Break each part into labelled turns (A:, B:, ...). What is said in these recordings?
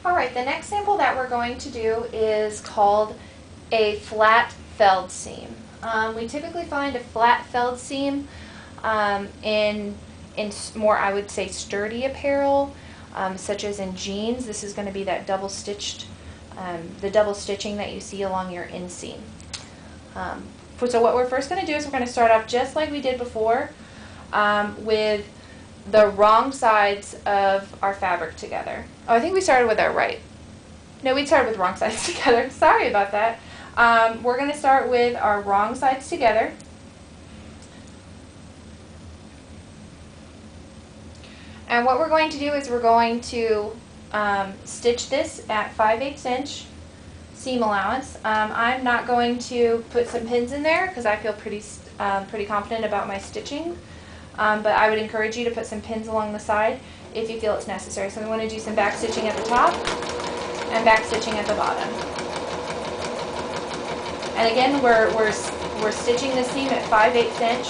A: Alright, the next sample that we're going to do is called a flat felled seam. We typically find a flat felled seam in more, I would say, sturdy apparel, such as in jeans. This is going to be that double stitched, the double stitching that you see along your inseam. So what we're first going to do is we're going to start off just like we did before, with the wrong sides of our fabric together. Oh, I think we started with our right. No, we started with wrong sides together. Sorry about that. We're going to start with our wrong sides together. And what we're going to do is we're going to stitch this at 5/8 inch seam allowance. I'm not going to put some pins in there because I feel pretty confident about my stitching. But I would encourage you to put some pins along the side if you feel it's necessary. So we want to do some back stitching at the top and back stitching at the bottom. And again, we're stitching the seam at 5/8 inch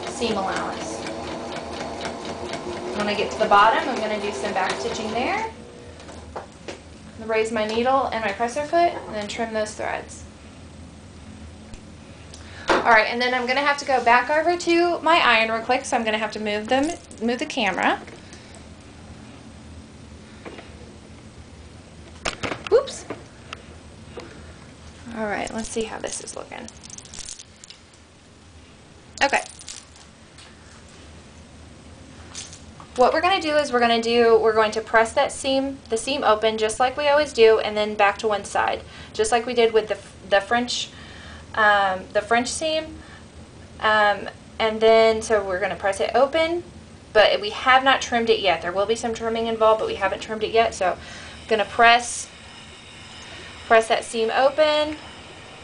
A: seam allowance. When I get to the bottom, I'm going to do some back stitching there. Raise my needle and my presser foot, and then trim those threads. Alright, and then I'm going to have to go back over to my iron real quick, so I'm going to have to move the camera. Whoops. Alright, let's see how this is looking. Okay. What we're going to do is we're going to press the seam open just like we always do, and then back to one side, just like we did with the French seam. And then, so we're going to press it open, but we have not trimmed it yet. There will be some trimming involved, but we haven't trimmed it yet. So I'm going to press that seam open.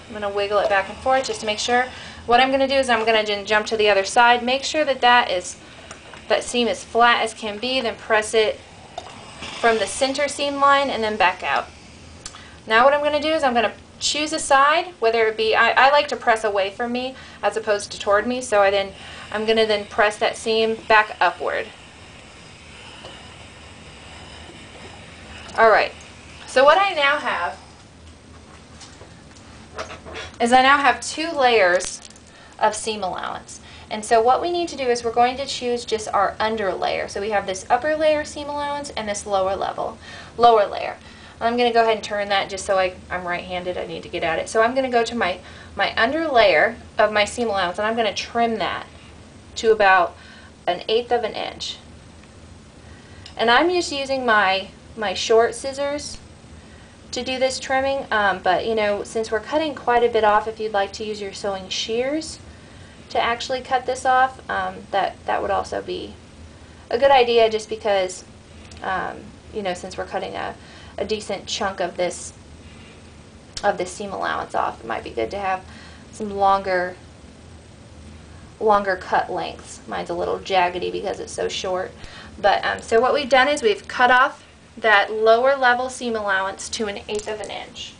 A: I'm going to wiggle it back and forth just to make sure. What I'm going to do is I'm going to jump to the other side, make sure that seam is flat as can be, then press it from the center seam line and then back out. Now what I'm going to do is I'm going to choose a side, whether it be, I like to press away from me as opposed to toward me, so I'm going to then press that seam back upward. Alright, so what I now have is I now have 2 layers of seam allowance. And so what we need to do is we're going to choose just our under layer. So we have this upper layer seam allowance and this lower layer. I'm going to go ahead and turn that just so I'm right-handed. I need to get at it. So I'm going to go to my under layer of my seam allowance, and I'm going to trim that to about 1/8 of an inch. And I'm just using my short scissors to do this trimming, but you know, since we're cutting quite a bit off, if you'd like to use your sewing shears to actually cut this off, that would also be a good idea, just because you know, since we're cutting a decent chunk of this seam allowance off, it might be good to have some longer cut lengths. Mine's a little jaggedy because it's so short. But so what we've done is we've cut off that lower level seam allowance to 1/8 of an inch.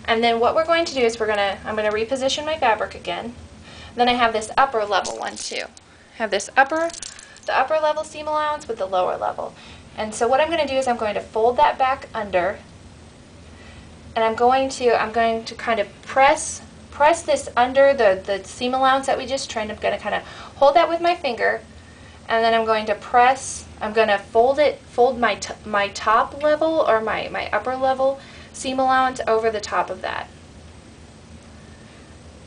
A: And then what we're going to do is I'm going to reposition my fabric again. Then I have this upper level one too. I have the upper level seam allowance with the lower level. And so what I'm going to do is I'm going to fold that back under, and I'm going to kind of press this under the seam allowance that we just trimmed. I'm going to kind of hold that with my finger, and then I'm going to fold my top level or my upper level seam allowance over the top of that.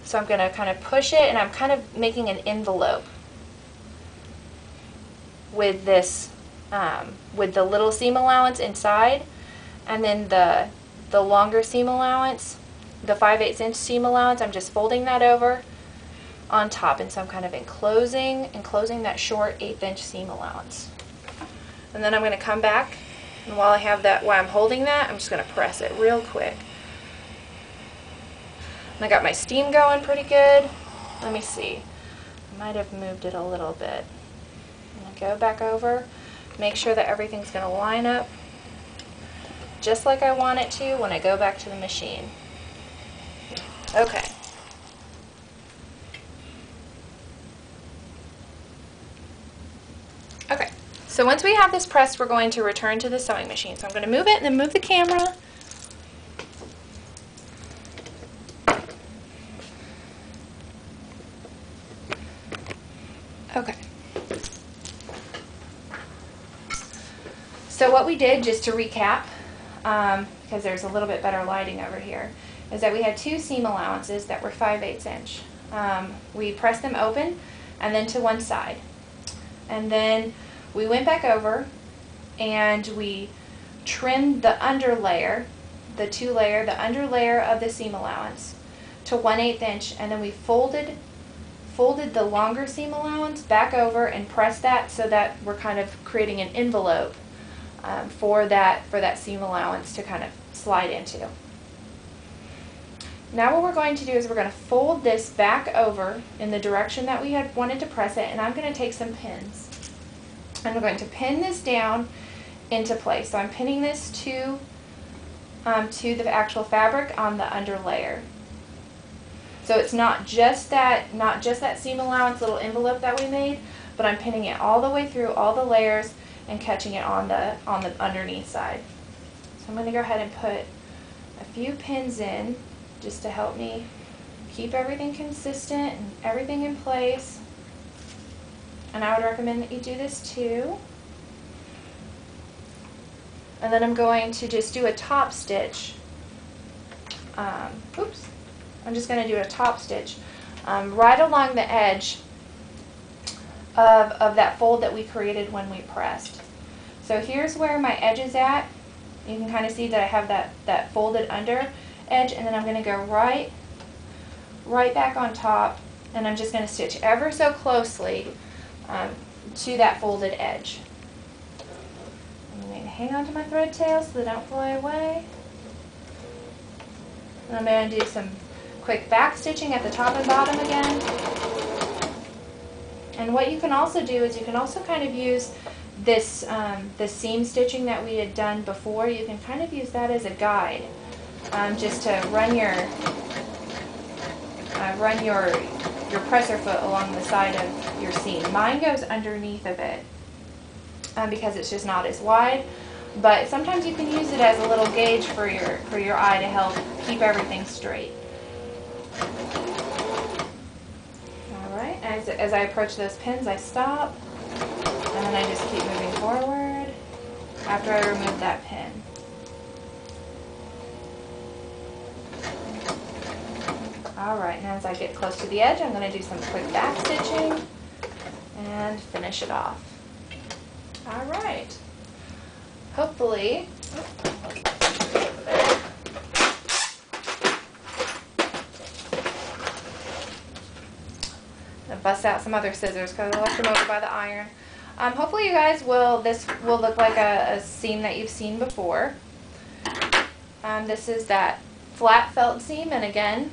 A: So I'm going to kind of push it, and I'm kind of making an envelope with this, with the little seam allowance inside, and then the longer seam allowance, the 5/8 inch seam allowance, I'm just folding that over on top, and so I'm kind of enclosing that short 1/8 inch seam allowance. And then I'm going to come back, and while I'm holding that, I'm just going to press it real quick. And I got my steam going pretty good. Let me see. I might have moved it a little bit. I'm going to go back over, make sure that everything's going to line up just like I want it to when I go back to the machine. Okay. So once we have this pressed, we're going to return to the sewing machine. So I'm going to move it and then move the camera. Okay. So what we did, just to recap, because there's a little bit better lighting over here, is that we had two seam allowances that were 5/8 inch. We pressed them open and then to one side. And then we went back over and we trimmed the under layer, the under layer of the seam allowance to 1/8 inch, and then we folded the longer seam allowance back over and pressed that so that we're kind of creating an envelope for that seam allowance to kind of slide into. Now what we're going to do is we're going to fold this back over in the direction that we had wanted to press it, and I'm going to take some pins. And we're going to pin this down into place. So I'm pinning this to the actual fabric on the under layer. So it's not just that seam allowance little envelope that we made, but I'm pinning it all the way through all the layers and catching it on the underneath side. So I'm going to go ahead and put a few pins in just to help me keep everything consistent and everything in place. And I would recommend that you do this too. And then I'm going to just do a top stitch. I'm just going to do a top stitch right along the edge of that fold that we created when we pressed. So here's where my edge is at. You can kind of see that I have that folded under edge, and then I'm going to go right back on top, and I'm just going to stitch ever so closely to that folded edge. I'm going to hang on to my thread tails so they don't fly away. And I'm going to do some quick back stitching at the top and bottom again. And what you can also do is you can also kind of use this the seam stitching that we had done before. You can kind of use that as a guide, just to run your presser foot along the side of your seam. Mine goes underneath of it because it's just not as wide, but sometimes you can use it as a little gauge for your eye to help keep everything straight. Alright, as I approach those pins, I stop, and then I just keep moving forward after I remove that pin. Alright, now as I get close to the edge, I'm going to do some quick back stitching and finish it off. Alright, hopefully, bust out some other scissors because I left them over by the iron. Hopefully you guys this will look like a seam that you've seen before. This is that flat felt seam, and again,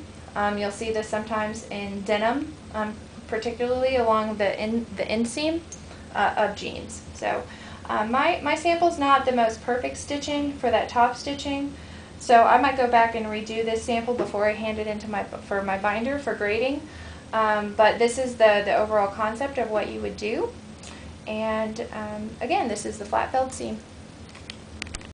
A: you'll see this sometimes in denim, particularly along the inseam of jeans. So my sample's not the most perfect stitching for that top stitching, so I might go back and redo this sample before I hand it into for my binder for grading. But this is the overall concept of what you would do. And again, this is the flat felt seam.